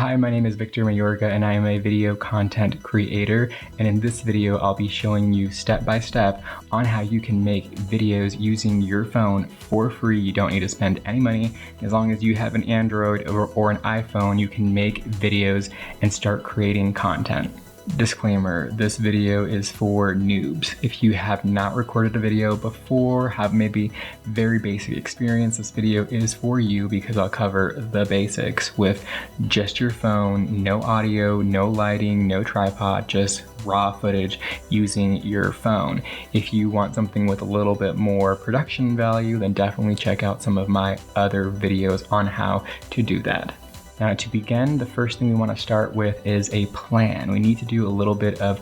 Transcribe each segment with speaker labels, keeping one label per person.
Speaker 1: Hi, my name is Victor Mayorga and I am a video content creator, and in this video I'll be showing you step by step on how you can make videos using your phone for free. You don't need to spend any money. As long as you have an Android or an iPhone, you can make videos and start creating content. Disclaimer, this video is for noobs. If you have not recorded a video before, have maybe very basic experience, this video is for you because I'll cover the basics with just your phone, no audio, no lighting, no tripod, just raw footage using your phone. If you want something with a little bit more production value, then definitely check out some of my other videos on how to do that. Now, to begin, the first thing we want to start with is a plan. We need to do a little bit of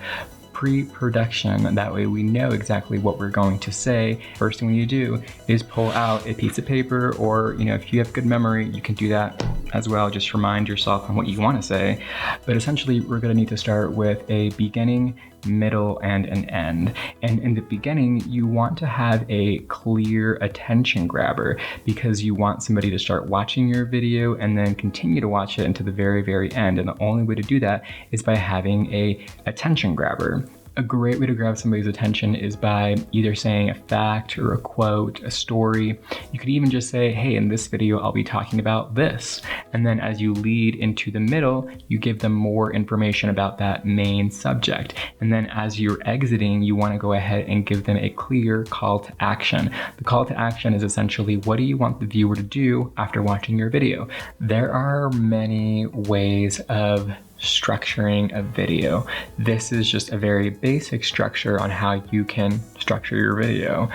Speaker 1: pre-production. That way we know exactly what we're going to say. First thing we need to do is pull out a piece of paper, or if you have good memory, you can do that as well. Just remind yourself on what you want to say. But essentially, we're going to need to start with a beginning, middle, and an end. And in the beginning, you want to have a clear attention grabber because you want somebody to start watching your video and then continue to watch it until the very, very end. And the only way to do that is by having a attention grabber. A great way to grab somebody's attention is by either saying a fact or a quote, a story. You could even just say, hey, in this video, I'll be talking about this. And then as you lead into the middle, you give them more information about that main subject. And then as you're exiting, you want to go ahead and give them a clear call to action. The call to action is essentially, what do you want the viewer to do after watching your video? There are many ways of structuring a video. This is just a very basic structure on how you can structure your video.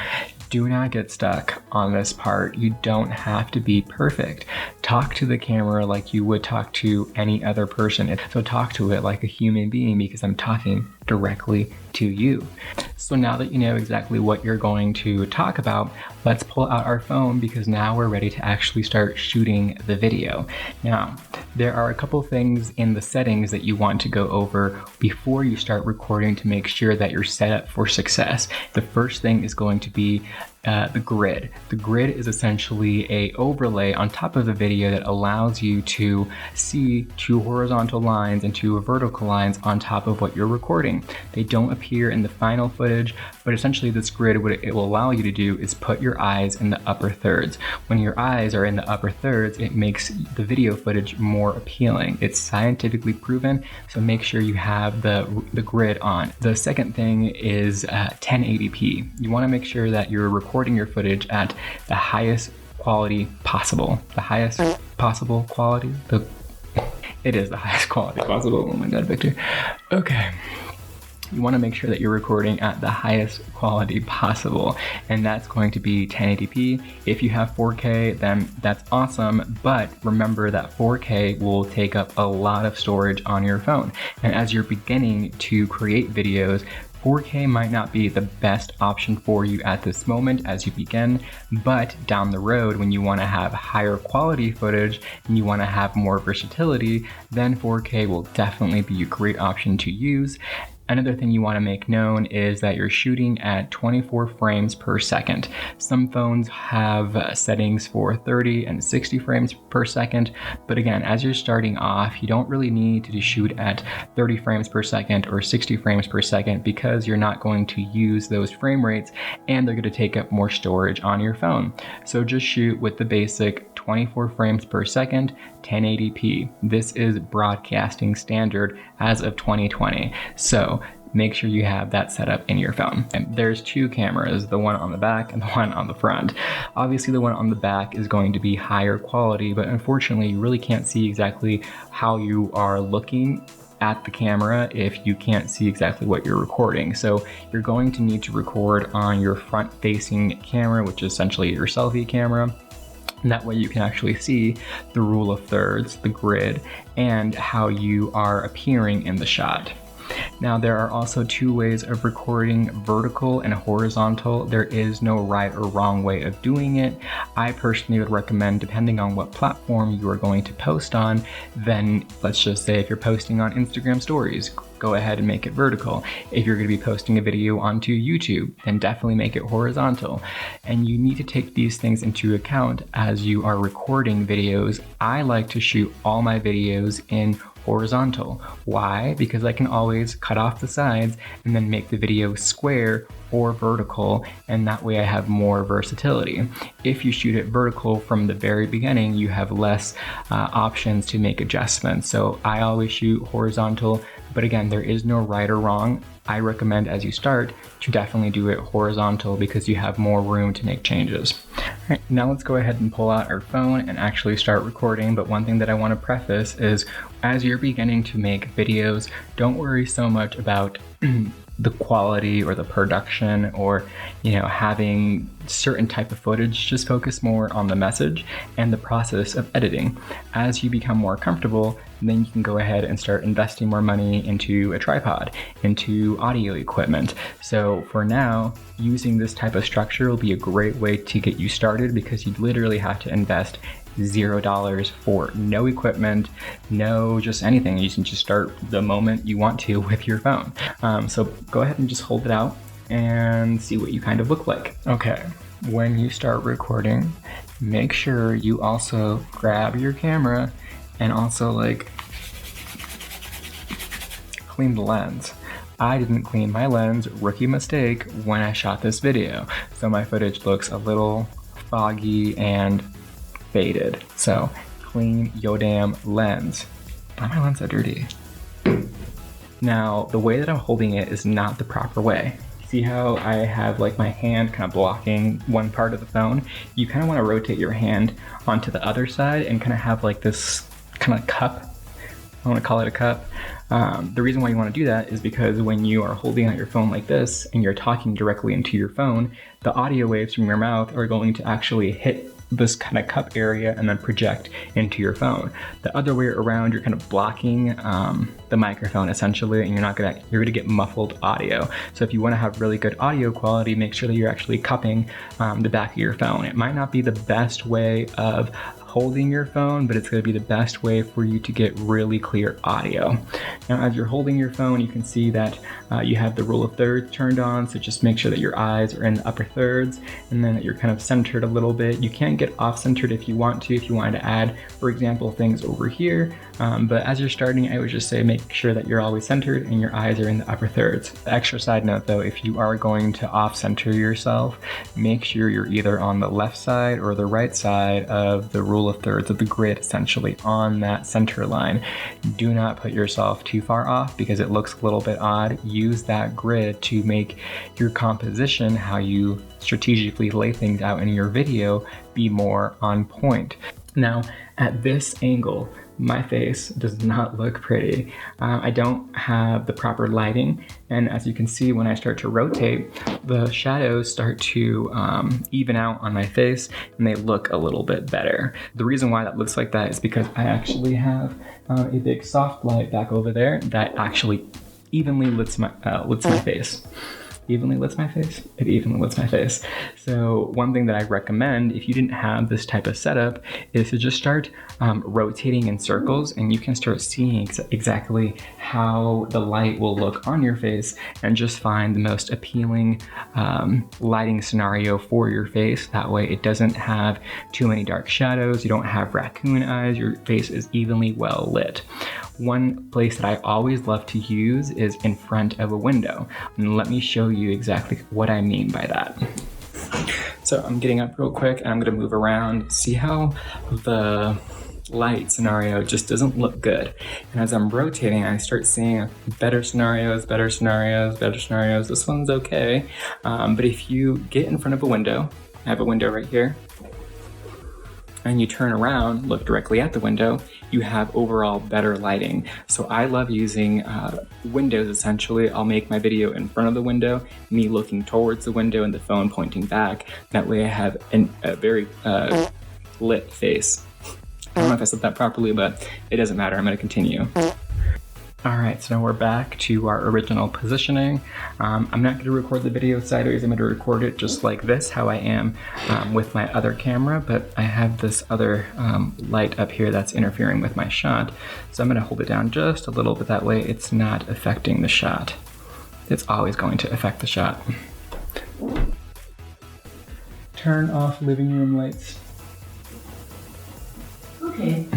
Speaker 1: Do not get stuck on this part. You don't have to be perfect. Talk to the camera like you would talk to any other person. So talk to it like a human being because I'm talking directly to you. So now that you know exactly what you're going to talk about, let's pull out our phone because now we're ready to actually start shooting the video. Now, there are a couple things in the settings that you want to go over before you start recording to make sure that you're set up for success. The first thing is going to be the grid. The grid is essentially a overlay on top of the video that allows you to see two horizontal lines and two vertical lines on top of what you're recording. They don't appear in the final footage, but essentially this grid, what it will allow you to do is put your eyes in the upper thirds. When your eyes are in the upper thirds, it makes the video footage more appealing. It's scientifically proven, so make sure you have the grid on. The second thing is 1080p. You want to make sure that you're recording your footage at the highest quality possible. The highest possible quality? It is the highest quality possible. Oh my God, Victor. Okay. You want to make sure that you're recording at the highest quality possible, and that's going to be 1080p. If you have 4K, then that's awesome, but remember that 4K will take up a lot of storage on your phone. And as you're beginning to create videos, 4K might not be the best option for you at this moment as you begin, but down the road when you want to have higher quality footage and you want to have more versatility, then 4K will definitely be a great option to use. Another thing you want to make known is that you're shooting at 24 frames per second. Some phones have settings for 30 and 60 frames per second, but again, as you're starting off, you don't really need to shoot at 30 frames per second or 60 frames per second because you're not going to use those frame rates and they're going to take up more storage on your phone. So just shoot with the basic 24 frames per second, 1080p. This is broadcasting standard as of 2020. So make sure you have that set up in your phone. And there's two cameras, the one on the back and the one on the front. Obviously the one on the back is going to be higher quality, but unfortunately you really can't see exactly how you are looking at the camera if you can't see exactly what you're recording. So you're going to need to record on your front facing camera, which is essentially your selfie camera. And that way you can actually see the rule of thirds, the grid, and how you are appearing in the shot. Now, there are also two ways of recording, vertical and horizontal. There is no right or wrong way of doing it. I personally would recommend, depending on what platform you are going to post on, then let's just say if you're posting on Instagram stories, go ahead and make it vertical. If you're going to be posting a video onto YouTube, then definitely make it horizontal. And you need to take these things into account as you are recording videos. I like to shoot all my videos in horizontal. Why? Because I can always cut off the sides and then make the video square or vertical, and that way I have more versatility. If you shoot it vertical from the very beginning, you have less options to make adjustments. So I always shoot horizontal, but again, there is no right or wrong. I recommend as you start to definitely do it horizontal because you have more room to make changes. All right, now let's go ahead and pull out our phone and actually start recording. But one thing that I want to preface is as you're beginning to make videos, don't worry so much about the quality or the production or having certain type of footage. Just focus more on the message and the process of editing. As you become more comfortable, then you can go ahead and start investing more money into a tripod, into audio equipment. So for now, using this type of structure will be a great way to get you started because you literally have to invest $0 for no equipment, no just anything. You can just start the moment you want to with your phone. So go ahead and just hold it out and see what you kind of look like. Okay, when you start recording, make sure you also grab your camera and also clean the lens. I didn't clean my lens, rookie mistake, when I shot this video. So my footage looks a little foggy and faded. So clean your damn lens. Why are my lens so dirty? Now, the way that I'm holding it is not the proper way. See how I have my hand kind of blocking one part of the phone? You kind of want to rotate your hand onto the other side and kind of have this kind of cup. I want to call it a cup. The reason why you want to do that is because when you are holding out your phone like this and you're talking directly into your phone, the audio waves from your mouth are going to actually hit this kind of cup area and then project into your phone. The other way around, you're kind of blocking the microphone essentially, and you're gonna get muffled audio. So if you want to have really good audio quality, make sure that you're actually cupping the back of your phone. It might not be the best way of holding your phone, but it's going to be the best way for you to get really clear audio. Now, as you're holding your phone, you can see that you have the rule of thirds turned on, so just make sure that your eyes are in the upper thirds and then that you're kind of centered a little bit. You can get off-centered if you want to, if you wanted to add, for example, things over here. But as you're starting, I would just say make sure that you're always centered and your eyes are in the upper thirds. Extra side note though, if you are going to off-center yourself, make sure you're either on the left side or the right side of the rule of thirds of the grid, essentially on that center line. Do not put yourself too far off because it looks a little bit odd. Use that grid to make your composition, how you strategically lay things out in your video, be more on point. Now, at this angle, my face does not look pretty. I don't have the proper lighting, and as you can see, when I start to rotate, the shadows start to even out on my face and they look a little bit better. The reason why that looks like that is because I actually have a big soft light back over there that actually evenly lits my face. Evenly lits my face? It evenly lits my face. So one thing that I recommend if you didn't have this type of setup is to just start rotating in circles, and you can start seeing exactly how the light will look on your face and just find the most appealing lighting scenario for your face. That way it doesn't have too many dark shadows, you don't have raccoon eyes, your face is evenly well lit. One place that I always love to use is in front of a window. And let me show you exactly what I mean by that. So I'm getting up real quick and I'm gonna move around. See how the light scenario just doesn't look good. And as I'm rotating, I start seeing better scenarios. This one's okay. But if you get in front of a window, I have a window right here, and you turn around, look directly at the window, you have overall better lighting. So I love using windows essentially. I'll make my video in front of the window, me looking towards the window and the phone pointing back. That way I have a very lit face. I don't know if I said that properly, but it doesn't matter. I'm gonna continue. Alright, so now we're back to our original positioning. I'm not going to record the video sideways, I'm going to record it just like this, how I am with my other camera, but I have this other light up here that's interfering with my shot. So I'm going to hold it down just a little bit, that way it's not affecting the shot. It's always going to affect the shot. Turn off living room lights.
Speaker 2: Okay.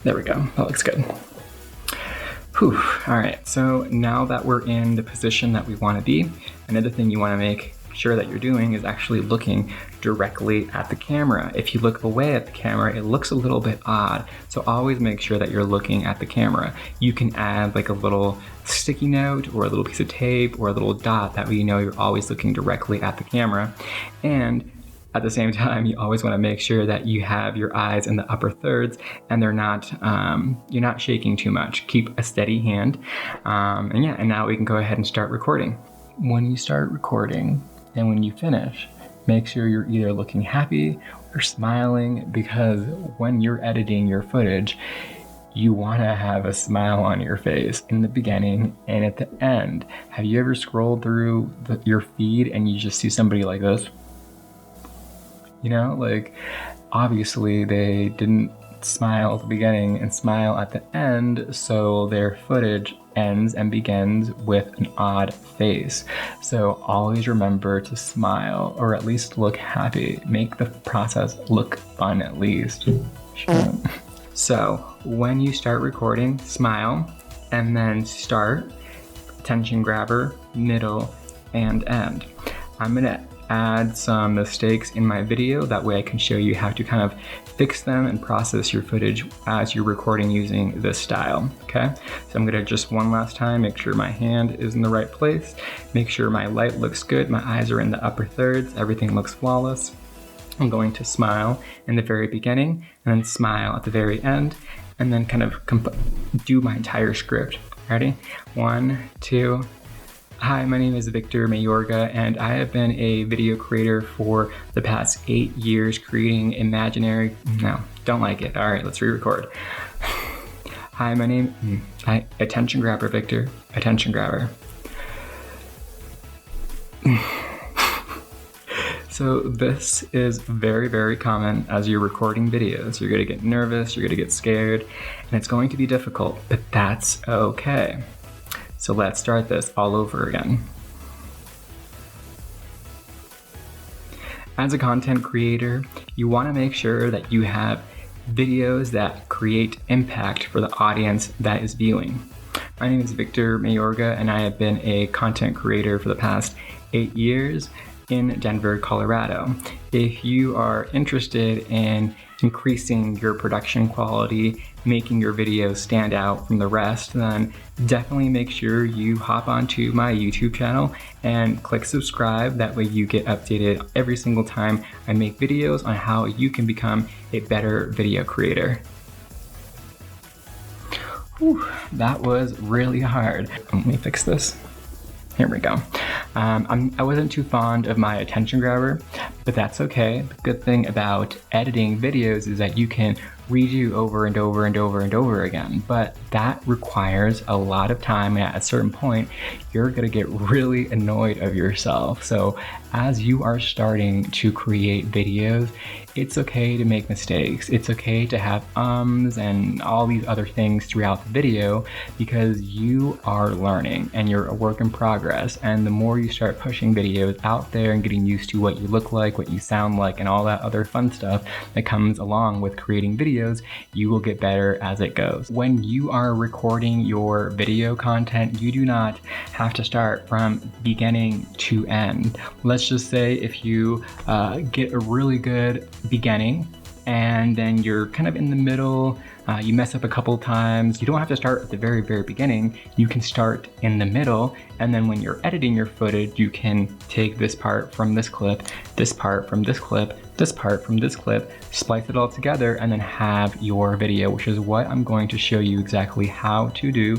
Speaker 1: There we go, that looks good. Whew, all right, so now that we're in the position that we wanna be, another thing you wanna make sure that you're doing is actually looking directly at the camera. If you look away at the camera, it looks a little bit odd, so always make sure that you're looking at the camera. You can add like a little sticky note or a little piece of tape or a little dot, that way you know you're always looking directly at the camera. And at the same time, you always want to make sure that you have your eyes in the upper thirds and they're not, you're not shaking too much. Keep a steady hand. And now we can go ahead and start recording. When you start recording and when you finish, make sure you're either looking happy or smiling, because when you're editing your footage, you want to have a smile on your face in the beginning and at the end. Have you ever scrolled through your feed and you just see somebody like this? You know, like, obviously they didn't smile at the beginning and smile at the end, so their footage ends and begins with an odd face. So always remember to smile, or at least look happy. Make the process look fun at least. So when you start recording, smile, and then start, attention grabber, middle, and end. I'm gonna add some mistakes in my video, that way I can show you how to kind of fix them and process your footage as you're recording using this style, okay? So I'm gonna just one last time make sure my hand is in the right place, make sure my light looks good, my eyes are in the upper thirds, everything looks flawless. I'm going to smile in the very beginning and then smile at the very end, and then kind of do my entire script. Ready? 1, 2. Hi, my name is Victor Mayorga, and I have been a video creator for the past 8 years, creating imaginary, no, don't like it. All right, let's re-record. Hi, my name, attention grabber, Victor, attention grabber. So this is very, very common as you're recording videos. You're gonna get nervous, you're gonna get scared, and it's going to be difficult, but that's okay. So let's start this all over again. As a content creator, you want to make sure that you have videos that create impact for the audience that is viewing. My name is Victor Mayorga, and I have been a content creator for the past 8 years in Denver, Colorado. If you are interested in increasing your production quality, making your videos stand out from the rest, then definitely make sure you hop onto my YouTube channel and click subscribe. That way you get updated every single time I make videos on how you can become a better video creator. Whew, that was really hard. Let me fix this. Here we go. I wasn't too fond of my attention grabber, but that's okay. The good thing about editing videos is that you can redo over and over and over and over again, but that requires a lot of time, and at a certain point you're gonna get really annoyed of yourself. So as you are starting to create videos, it's okay to make mistakes. It's okay to have ums and all these other things throughout the video, because you are learning and you're a work in progress. And the more you start pushing videos out there and getting used to what you look like, what you sound like, and all that other fun stuff that comes along with creating videos, you will get better as it goes. When you are recording your video content, you do not have to start from beginning to end. Let's just say if you get a really good beginning and then you're kind of in the middle, you mess up a couple times, you don't have to start at the very, very beginning. You can start in the middle, and then when you're editing your footage, you can take this part from this clip, this part from this clip, this part from this clip, splice it all together, and then have your video, which is what I'm going to show you exactly how to do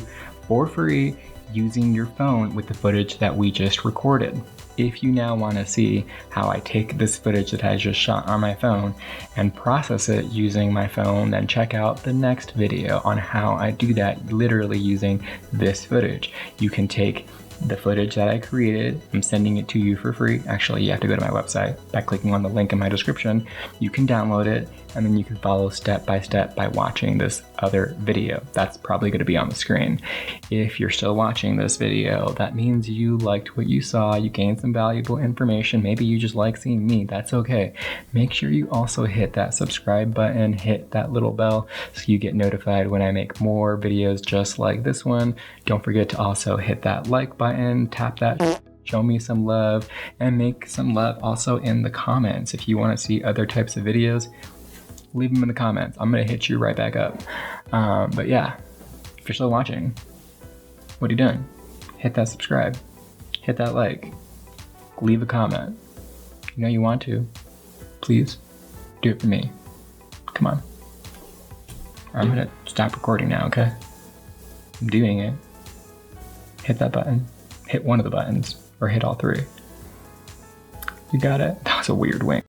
Speaker 1: for free using your phone with the footage that we just recorded. if you now want to see how I take this footage that I just shot on my phone and process it using my phone, then check out the next video on how I do that literally using this footage. You can take the footage that I created, I'm sending it to you for free. Actually, you have to go to my website by clicking on the link in my description. You can download it, and then you can follow step by step by watching this other video. That's probably going to be on the screen. If you're still watching this video, that means you liked what you saw, you gained some valuable information, maybe you just like seeing me, that's okay. Make sure you also hit that subscribe button, hit that little bell so you get notified when I make more videos just like this one. Don't forget to also hit that like button, tap that, show me some love, and make some love also in the comments. If you want to see other types of videos, leave them in the comments. I'm gonna hit you right back up. But yeah, if you're still watching, what are you doing? Hit that subscribe, hit that like, leave a comment. You know you want to. Please do it for me. Come on. I'm gonna stop recording now, okay? I'm doing it. Hit that button. Hit one of the buttons, or hit all three. You got it? That was a weird wink.